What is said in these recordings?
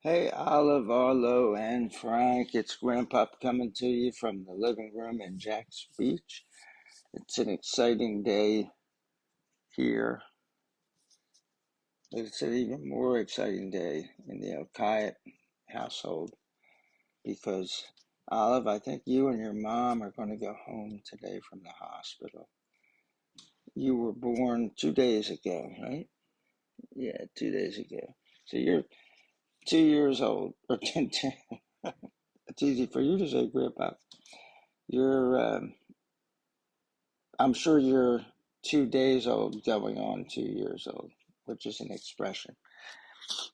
Hey, Olive, Arlo, and Frank. It's Grandpa coming to you from the living room in Jack's Beach. It's an exciting day here, but it's an even more exciting day in the Elkiat household because, Olive, I think you and your mom are going to go home today from the hospital. You were born 2 days ago, right? Yeah, 2 days ago. So you're 2 years old, or 10. It's easy for you to say, Grandpa. You're I'm sure you're 2 days old going on 2 years old, which is an expression.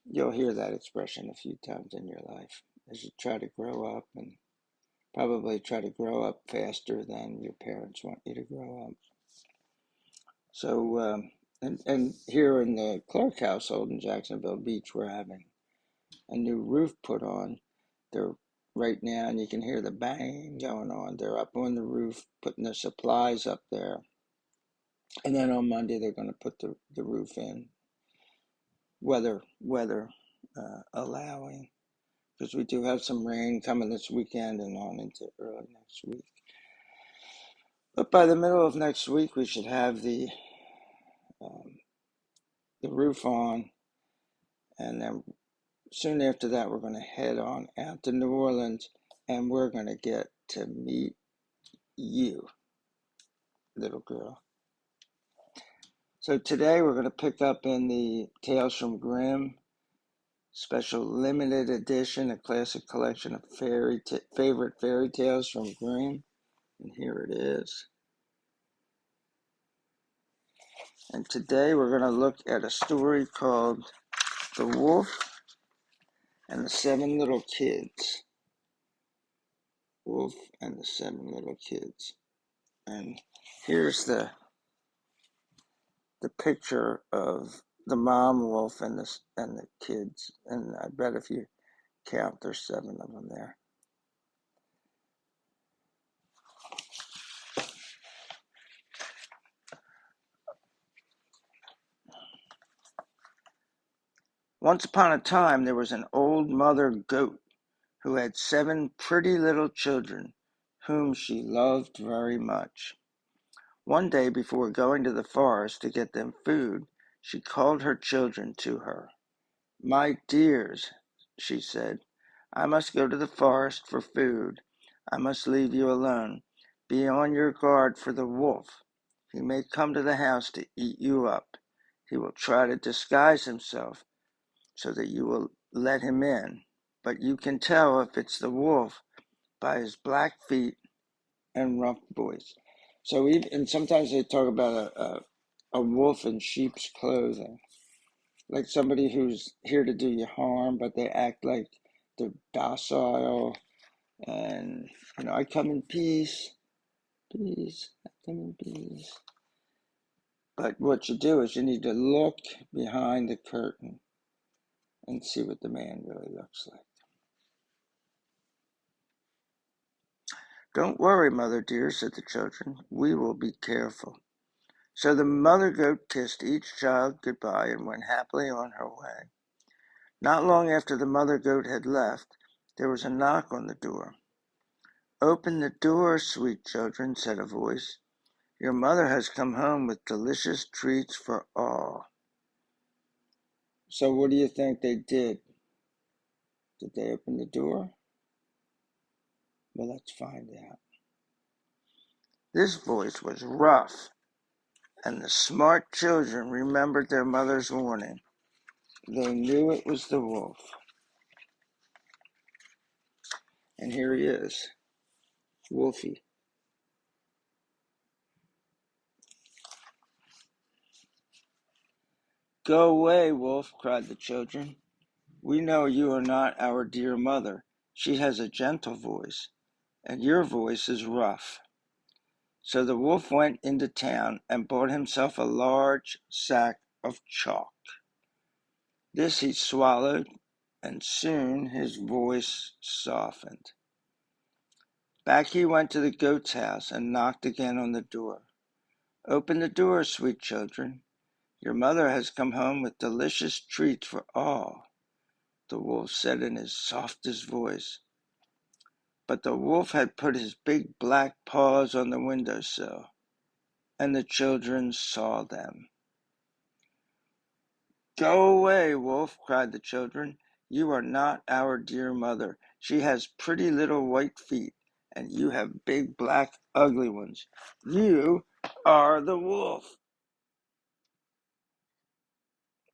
You'll hear that expression a few times in your life as you try to grow up and probably try to grow up faster than your parents want you to grow up. So, and here in the Clark household in Jacksonville Beach, we're having a new roof put on. They're right now, and you can hear the bang going on. They're up on the roof putting their supplies up there. And then on Monday, they're going to put the roof in, weather allowing, because we do have some rain coming this weekend and on into early next week. But by the middle of next week, we should have um, the roof on, and then soon after that, we're going to head on out to New Orleans, and we're going to get to meet you, little girl. So today, we're going to pick up in the Tales from Grimm special limited edition, a classic collection of favorite fairy tales from Grimm. And here it is. And today we're going to look at a story called The Wolf and the Seven Little Kids. Wolf and the Seven Little Kids. And here's the picture of the mom wolf and the kids. And I bet if you count, there's 7 of them there. Once upon a time, there was an old mother goat who had 7 pretty little children, whom she loved very much. One day, before going to the forest to get them food, she called her children to her. "My dears," she said, "I must go to the forest for food. I must leave you alone. Be on your guard for the wolf. He may come to the house to eat you up. He will try to disguise himself so that you will let him in. But you can tell if it's the wolf by his black feet and rough voice." So even, and sometimes they talk about a wolf in sheep's clothing, like somebody who's here to do you harm, but they act like they're docile, and I come in peace, peace, I come in peace. But what you do is you need to look behind the curtain and see what the man really looks like. "Don't worry, mother dear," said the children. "We will be careful." So the mother goat kissed each child goodbye and went happily on her way. Not long after the mother goat had left, there was a knock on the door. "Open the door, sweet children," said a voice. "Your mother has come home with delicious treats for all." So what do you think they did? Did they open the door? Well, let's find out. This voice was rough, and the smart children remembered their mother's warning. They knew it was the wolf. And here he is, Wolfie. "Go away, wolf," cried the children. "We know you are not our dear mother. She has a gentle voice, and your voice is rough." So the wolf went into town and bought himself a large sack of chalk. This he swallowed, and soon his voice softened. Back he went to the goat's house and knocked again on the door. "Open the door, sweet children. Your mother has come home with delicious treats for all." the wolf said in his softest voice. But the wolf had put his big black paws on the windowsill, and the children saw them. "Go away, wolf," cried the children. "You are not our dear mother. She has pretty little white feet, and you have big black ugly ones. You are the wolf."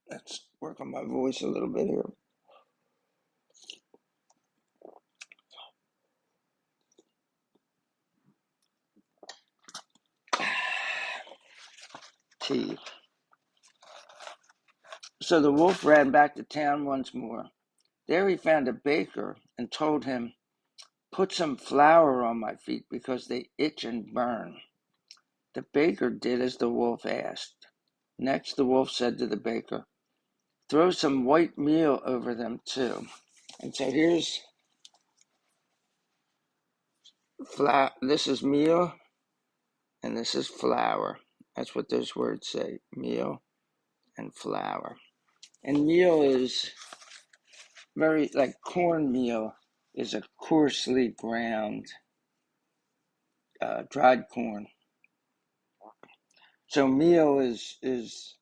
Let's work on my voice a little bit here. Tea. So the wolf ran back to town once more. There he found a baker and told him, "Put some flour on my feet because they itch and burn." The baker did as the wolf asked. Next the wolf said to the baker, "Throw some white meal over them too." And so here's flour. This is meal and this is flour. That's what those words say, meal and flour. And meal is very, like cornmeal is a coarsely ground dried corn. So meal is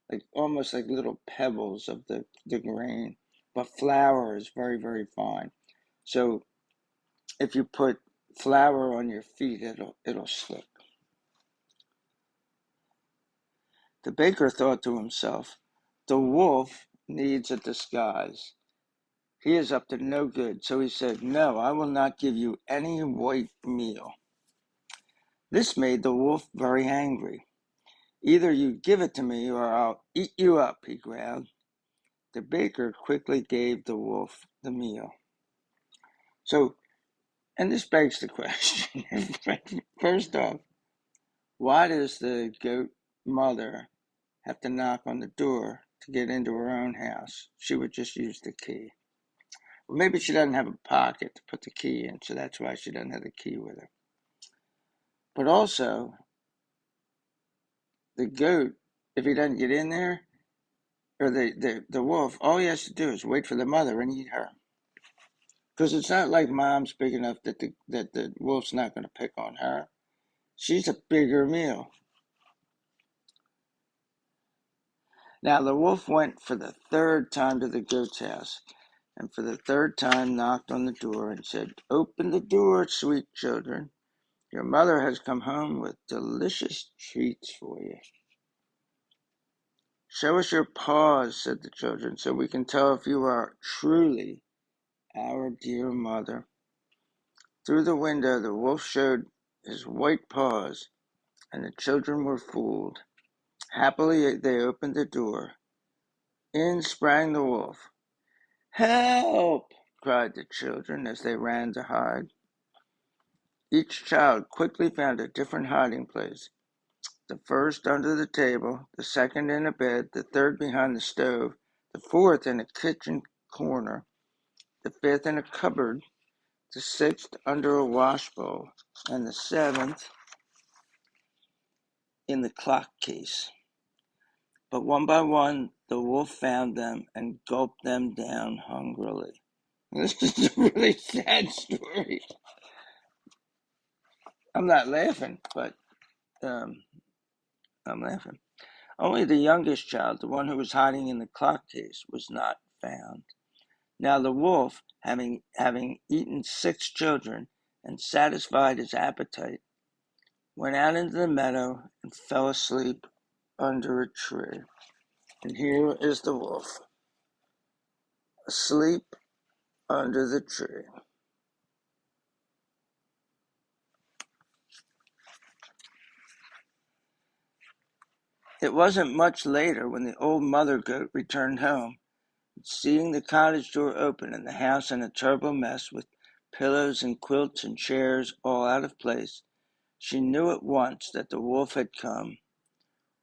like almost like little pebbles of the grain, but flour is very, very fine. So if you put flour on your feet, it'll stick. The baker thought to himself, "The wolf needs a disguise. He is up to no good." So he said, "No, I will not give you any white meal." This made the wolf very angry. "Either you give it to me or I'll eat you up," he growled. The baker quickly gave the wolf the meal. So, and this begs the question, first off, why does the goat mother have to knock on the door to get into her own house? She would just use the key. Or maybe she doesn't have a pocket to put the key in, so that's why she doesn't have the key with her. But also, the goat, if he doesn't get in there, or the wolf, all he has to do is wait for the mother and eat her. Because it's not like mom's big enough that the wolf's not going to pick on her. She's a bigger meal. Now the wolf went for the third time to the goat's house, and for the third time knocked on the door and said, "Open the door, sweet children. Your mother has come home with delicious treats for you." "Show us your paws," said the children, "so we can tell if you are truly our dear mother." Through the window the wolf showed his white paws, and the children were fooled. Happily they opened the door. In sprang the wolf. "Help!" cried the children as they ran to hide. Each child quickly found a different hiding place. The first under the table, the second in a bed, the third behind the stove, the fourth in a kitchen corner, the fifth in a cupboard, the sixth under a washbowl, and the seventh in the clock case. But one by one, the wolf found them and gulped them down hungrily. This is a really sad story. I'm not laughing, but I'm laughing. Only the youngest child, the one who was hiding in the clock case, was not found. Now the wolf, having eaten 6 children and satisfied his appetite, went out into the meadow and fell asleep under a tree. And here is the wolf, asleep under the tree. It wasn't much later when the old mother goat returned home. Seeing the cottage door open and the house in a terrible mess with pillows and quilts and chairs all out of place, she knew at once that the wolf had come.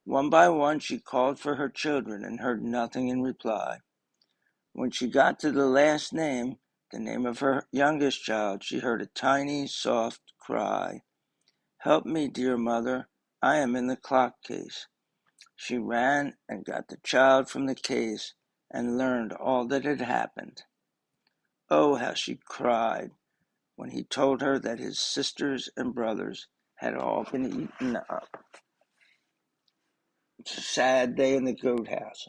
One by one she called for her children and heard nothing in reply. When she got to the last name, the name of her youngest child, she heard a tiny, soft cry. "Help me, dear mother, I am in the clock case." She ran and got the child from the case and learned all that had happened. Oh, how she cried when he told her that his sisters and brothers had all been eaten up. It's a sad day in the goat house.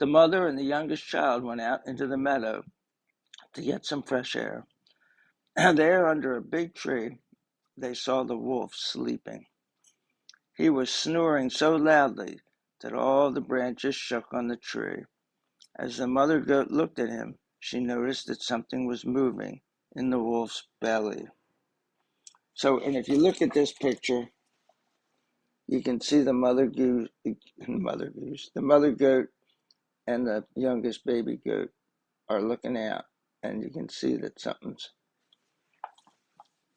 The mother and the youngest child went out into the meadow to get some fresh air. And there, under a big tree, they saw the wolf sleeping. He was snoring so loudly that all the branches shook on the tree. As the mother goat looked at him, she noticed that something was moving in the wolf's belly. So, and if you look at this picture, you can see the mother goose, the mother goat and the youngest baby goat are looking out, and you can see that something's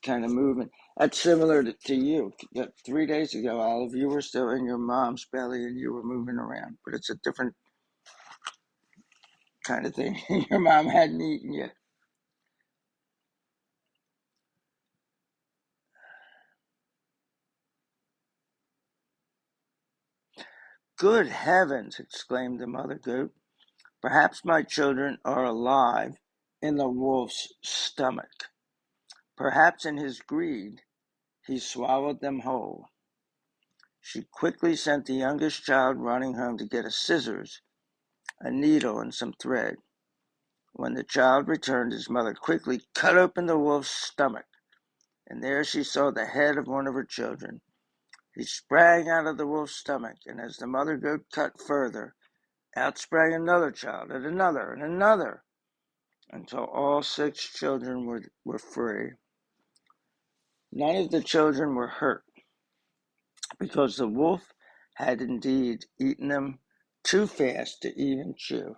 kind of moving. That's similar to you. 3 days ago, Olive, you were still in your mom's belly and you were moving around, but it's a different kind of thing. Your mom hadn't eaten yet. Good heavens, exclaimed the mother goat. Perhaps my children are alive in the wolf's stomach. Perhaps in his greed he swallowed them whole. She quickly sent the youngest child running home to get a scissors, a needle, and some thread. When the child returned, his mother quickly cut open the wolf's stomach, and there she saw the head of one of her children. He sprang out of the wolf's stomach, and as the mother goat cut further, out sprang another child, and another, until all 6 children were free. None of the children were hurt, because the wolf had indeed eaten them too fast to even chew.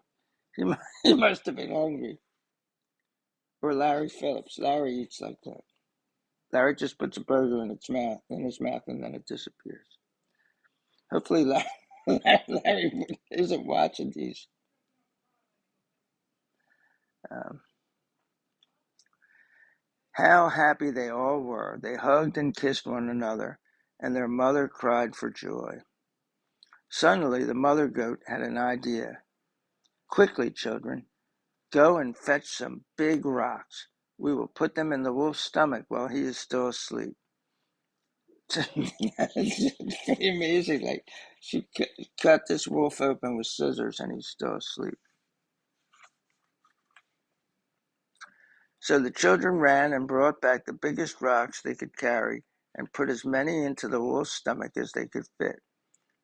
He must have been hungry. Or Larry Phillips. Larry eats like that. Larry just puts a burger in his mouth, and then it disappears. Hopefully, Larry isn't watching these. Um, how happy they all were. They hugged and kissed one another, and their mother cried for joy. Suddenly, the mother goat had an idea. Quickly, children, go and fetch some big rocks. We will put them in the wolf's stomach while he is still asleep. It's pretty amazing. Like, she cut this wolf open with scissors and he's still asleep. So the children ran and brought back the biggest rocks they could carry and put as many into the wolf's stomach as they could fit.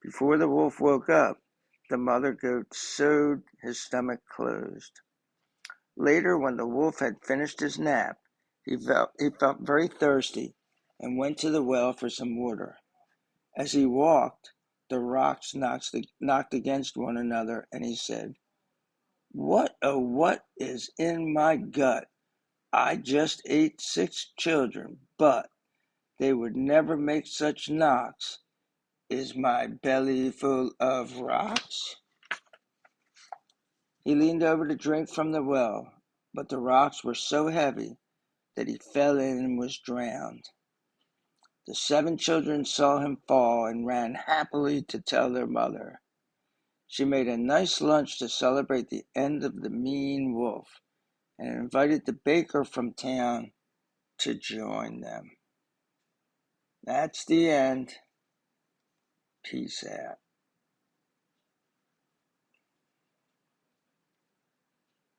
Before the wolf woke up, the mother goat sewed his stomach closed. Later, when the wolf had finished his nap, he felt very thirsty and went to the well for some water. As he walked, the rocks knocked against one another, and he said, "What, oh, what is in my gut? I just ate 6 children, but they would never make such knocks. Is my belly full of rocks?" He leaned over to drink from the well, but the rocks were so heavy that he fell in and was drowned. The 7 children saw him fall and ran happily to tell their mother. She made a nice lunch to celebrate the end of the mean wolf and invited the baker from town to join them. That's the end. Peace out.